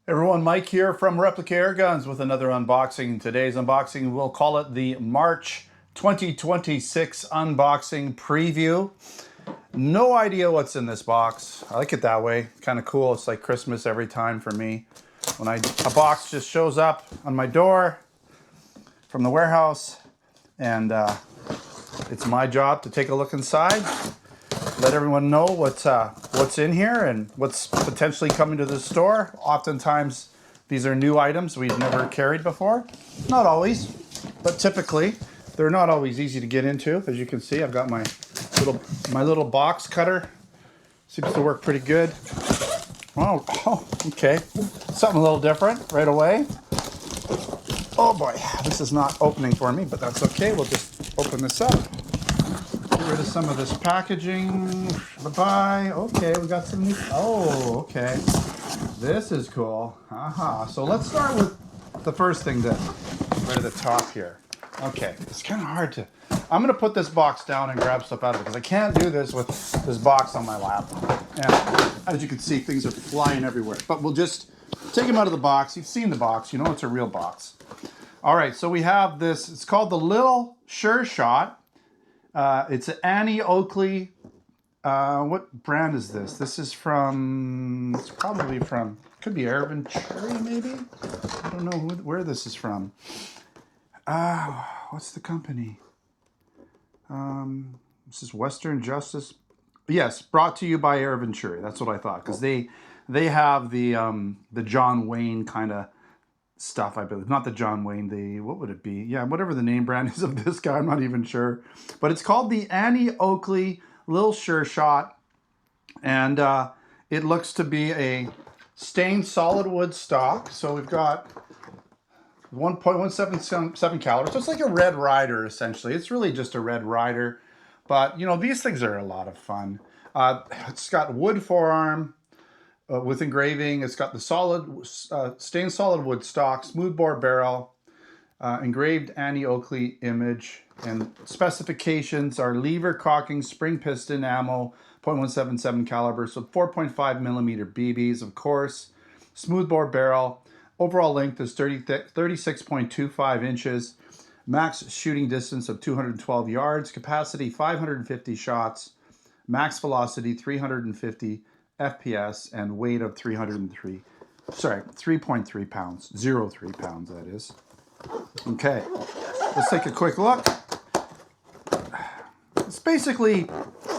Everyone, Mike here from Replica Airguns with another unboxing. Today's unboxing, we'll call it the March 2026 unboxing preview. No idea what's in this box. I like it that way. Kind of cool. It's like Christmas every time for me. When a box just shows up on my door from the warehouse, and it's my job to take a look inside, let everyone know what's in here and what's potentially coming to the store. Oftentimes, these are new items we've never carried before. Not always, but typically, they're not always easy to get into. As you can see, I've got my little box cutter. Seems to work pretty good. Oh, okay. Something a little different right away. Oh boy, this is not opening for me, but that's okay. We'll just open this up. Get rid of some of this packaging. Bye-bye. Okay, we got some new... Oh, okay. This is cool. Aha. So let's start with the first thing then. Right at the top here. Okay, it's kind of hard to... I'm going to put this box down and grab stuff out of it because I can't do this with this box on my lap. And as you can see, things are flying everywhere. But we'll just take them out of the box. You've seen the box. You know it's a real box. All right, so we have this. It's called the Little Sure Shot. It's an Oakley. What brand is this? This is from, it's probably from, could be Venturi maybe? I don't know where this is from. What's the company? This is Western Justice. Yes, brought to you by Venturi. That's what I thought, because they have the John Wayne kind of stuff, I believe. Not the John Wayne, what would it be? Yeah, whatever the name brand is of this guy, I'm not even sure. But it's called the Oakley Little Sure Shot. And it looks to be a stained solid wood stock. So we've got 1.177 caliber. So it's like a Red Ryder, essentially. It's really just a Red Ryder. But, you know, these things are a lot of fun. It's got wood forearm. With engraving, it's got the solid, stained solid wood stock, smoothbore barrel, engraved Oakley image, and specifications are lever, cocking, spring piston, ammo, .177 caliber, so 4.5 millimeter BBs, of course, smoothbore barrel. Overall length is 36.25 inches, max shooting distance of 212 yards, capacity 550 shots, max velocity 350 FPS, and weight of 3.3 pounds, 0.3 pounds that is. Okay, let's take a quick look. It's basically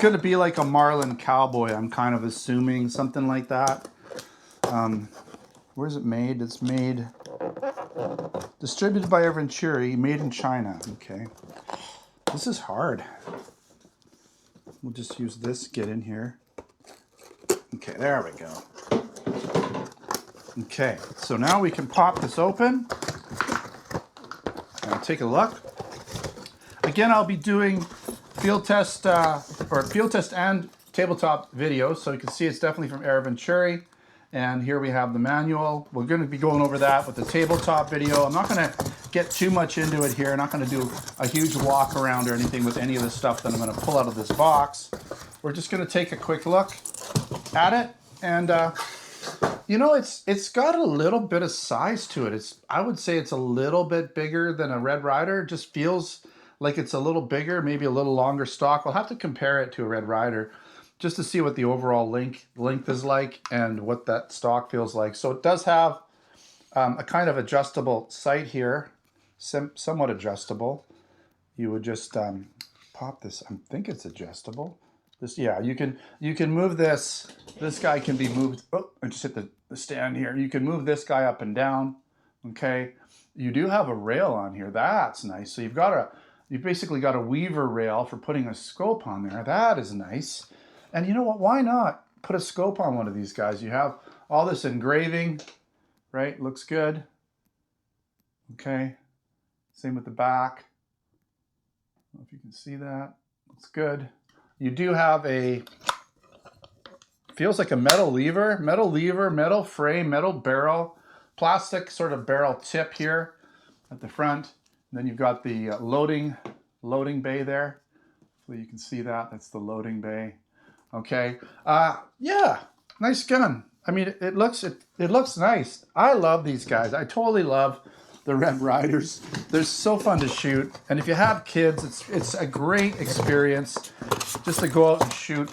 going to be like a Marlin Cowboy, I'm kind of assuming, something like that. Where's it made? It's made, distributed by Venturi, made in China. Okay, this is hard. We'll just use this, get in here. Okay, there we go. Okay, so now we can pop this open and take a look. Again, I'll be doing field test and tabletop videos, so you can see it's definitely from Venturi. And here we have the manual. We're going to be going over that with the tabletop video. I'm not going to get too much into it here. I'm not going to do a huge walk around or anything with any of the stuff that I'm going to pull out of this box. We're just going to take a quick look at it, and you know, it's got a little bit of size to it. I would say it's a little bit bigger than a Red Ryder. It just feels like it's a little bigger, maybe a little longer stock. We'll have to compare it to a Red Ryder just to see what the overall length is like and what that stock feels like. So it does have a kind of adjustable sight here, somewhat adjustable. You would just pop this. I think it's adjustable. Yeah, you can move this. This guy can be moved. Oh, I just hit the stand here. You can move this guy up and down. Okay, you do have a rail on here. That's nice. So you've basically got a weaver rail for putting a scope on there. That is nice. And you know what? Why not put a scope on one of these guys? You have all this engraving, right? Looks good. Okay. Same with the back. I don't know if you can see that. Looks good. You do have feels like a metal lever, metal frame, metal barrel, plastic sort of barrel tip here at the front. And then you've got the loading bay there. Hopefully you can see that. That's the loading bay. Okay. Yeah, nice gun. I mean, it looks nice. I love these guys. I totally love the Red Ryders. They're so fun to shoot. And if you have kids, it's a great experience just to go out and shoot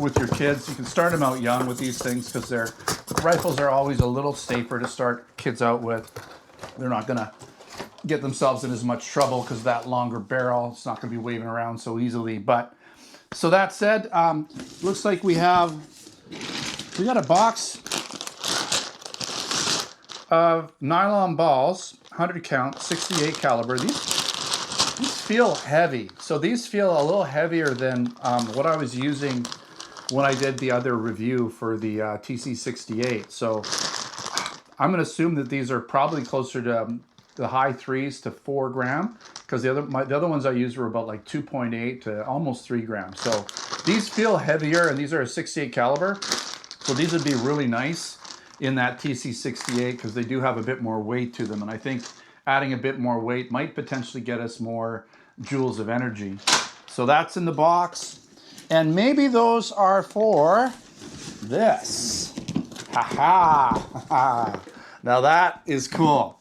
with your kids. You can start them out young with these things because their rifles are always a little safer to start kids out with. They're not gonna get themselves in as much trouble because that longer barrel, it's not gonna be waving around so easily. But so that said, looks like we got a box of nylon balls, 100 count, 68 caliber. These feel heavy. So these feel a little heavier than what I was using when I did the other review for the TC68. So I'm gonna assume that these are probably closer to the high 3s to 4 gram, because the other ones I used were about like 2.8 to almost 3 grams. So these feel heavier, and these are a 68 caliber. So these would be really nice in that TC68 because they do have a bit more weight to them. And I think adding a bit more weight might potentially get us more joules of energy. So that's in the box. And maybe those are for this. Ha. Now that is cool.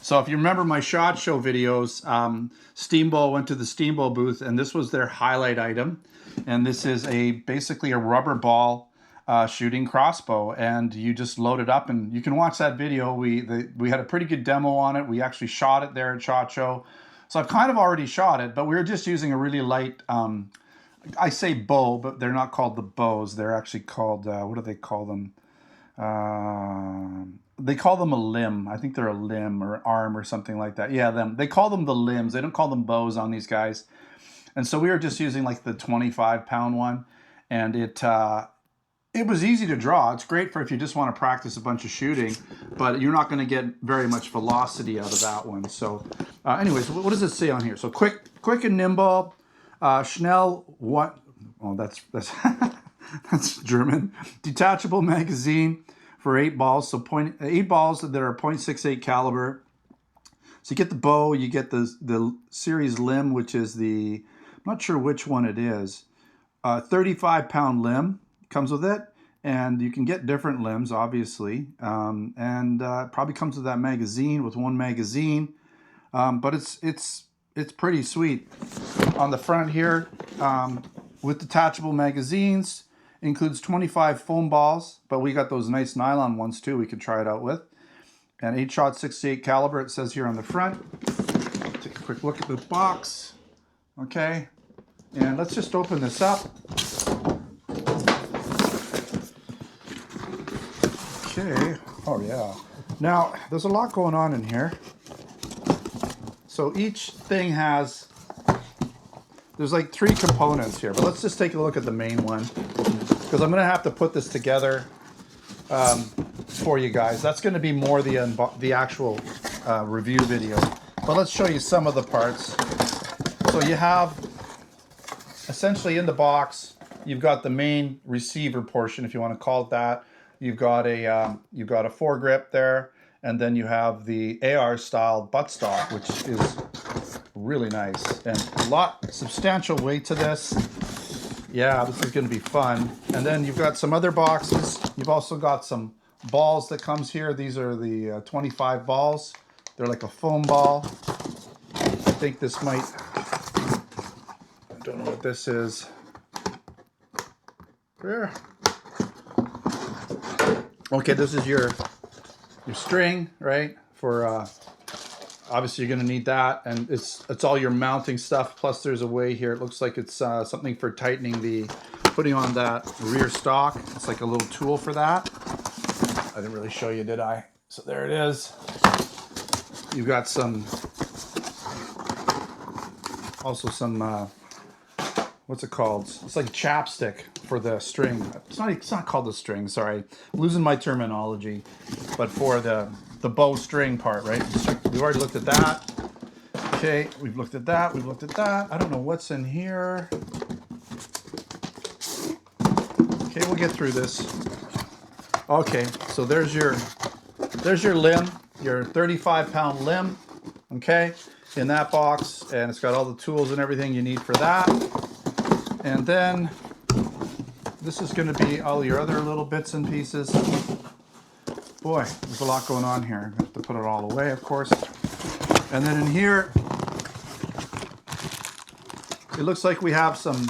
So if you remember my SHOT Show videos, Steambow went to the Steambow booth, and this was their highlight item. And this is basically a rubber ball shooting crossbow, and you just load it up, and you can watch that video. We had a pretty good demo on it. We actually shot it there at SHOT Show. So I've kind of already shot it, but we were just using a really light, I say bow, but they're not called the bows. They're actually called, what do they call them? They call them a limb. I think they're a limb or arm or something like that. Yeah, they call them the limbs. They don't call them bows on these guys. And so we were just using like the 25-pound one, and it was easy to draw. It's great for if you just want to practice a bunch of shooting, but you're not going to get very much velocity out of that one. So anyways, what does it say on here? So quick and nimble, schnell, what? Oh, that's that's German. Detachable magazine for 8 balls. So 8 balls that are 0.68 caliber. So you get the bow, you get the series limb, which is the, I'm not sure which one it is. 35-pound limb comes with it, and you can get different limbs, obviously, and probably comes with that magazine, with one magazine, but it's pretty sweet. On the front here, with detachable magazines, includes 25 foam balls, but we got those nice nylon ones too we could try it out with. And 8-shot 68 caliber, it says here on the front. Take a quick look at the box. Okay, and let's just open this up. Okay, oh yeah. Now, there's a lot going on in here. So each thing there's like 3 components here, but let's just take a look at the main one, because I'm gonna have to put this together for you guys. That's gonna be more the actual review video, but let's show you some of the parts. So you have, essentially in the box, you've got the main receiver portion, if you want to call it that. You've got a foregrip there, and then you have the AR-style buttstock, which is really nice, and substantial weight to this. Yeah, this is going to be fun. And then you've got some other boxes. You've also got some balls that comes here. These are the 25 balls. They're like a foam ball. I think this might, I don't know what this is. There. Okay, this is your string, right? For obviously you're going to need that, and it's all your mounting stuff. Plus there's a way here. It looks like it's something for tightening putting on that rear stock. It's like a little tool for that. I didn't really show you, did I? So there it is. You've got also some what's it called? It's like chapstick for the string. It's not called the string, sorry. I'm losing my terminology. But for the bow string part, right? We've already looked at that. Okay, we've looked at that, we've looked at that. I don't know what's in here. Okay, we'll get through this. Okay, so there's your limb, your 35-pound limb, okay, in that box, and it's got all the tools and everything you need for that. And then this is going to be all your other little bits and pieces. Boy, there's a lot going on here. I have to put it all away, of course. And then in here, it looks like we have some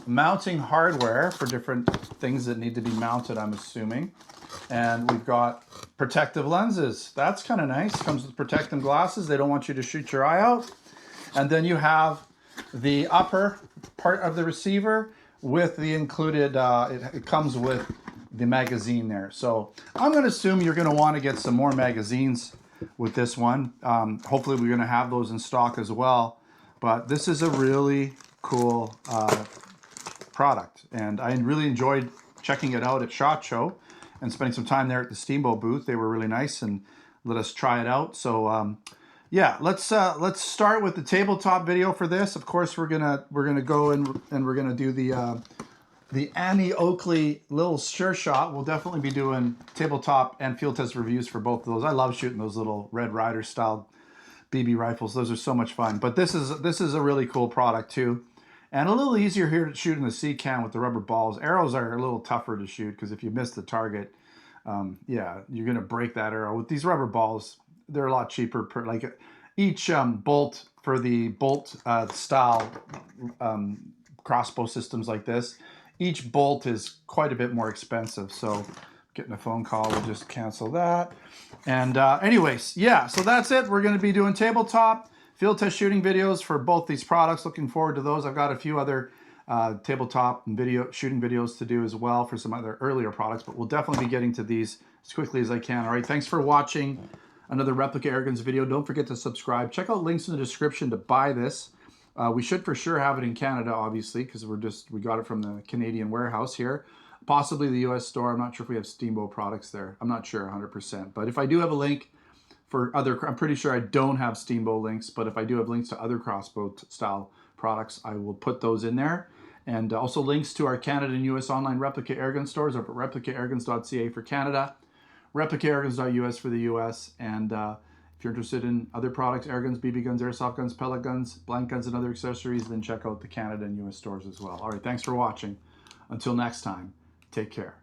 mounting hardware for different things that need to be mounted, I'm assuming. And we've got protective lenses. That's kind of nice. Comes with protective glasses. They don't want you to shoot your eye out. And then you have the upper part of the receiver with the included, it comes with the magazine there. So I'm going to assume you're going to want to get some more magazines with this one. Hopefully we're going to have those in stock as well. But this is a really cool product. And I really enjoyed checking it out at SHOT Show and spending some time there at the Steambow booth. They were really nice and let us try it out. So yeah, let's start with the tabletop video for this. Of course, we're gonna go and we're gonna do the Annie Oakley little sure shot. We'll definitely be doing tabletop and field test reviews for both of those. I love shooting those little Red Ryder-style BB rifles. Those are so much fun. But this is a really cool product too. And a little easier here to shoot in the C-cam with the rubber balls. Arrows are a little tougher to shoot because if you miss the target, yeah, you're going to break that arrow. With these rubber balls, they're a lot cheaper. Like each bolt for the bolt style crossbow systems like this, each bolt is quite a bit more expensive. So getting a phone call, we'll just cancel that. And anyways, yeah, so that's it. We're going to be doing tabletop field test shooting videos for both these products. Looking forward to those. I've got a few other tabletop and shooting videos to do as well for some other earlier products, but we'll definitely be getting to these as quickly as I can. All right, thanks for watching another Replica Airguns video. Don't forget to subscribe. Check out links in the description to buy this. We should for sure have it in Canada, obviously, because we got it from the Canadian warehouse here. Possibly the US store. I'm not sure if we have Steambow products there. I'm not sure 100%, but if I do have a link for other, I'm pretty sure I don't have Steambow links, but if I do have links to other crossbow style products, I will put those in there. And also links to our Canada and US online Replica Airgun stores over at replicairguns.ca for Canada, replicairguns.us for the US. And if you're interested in other products, air guns, BB guns, airsoft guns, pellet guns, blank guns, and other accessories, then check out the Canada and US stores as well. All right, thanks for watching. Until next time, take care.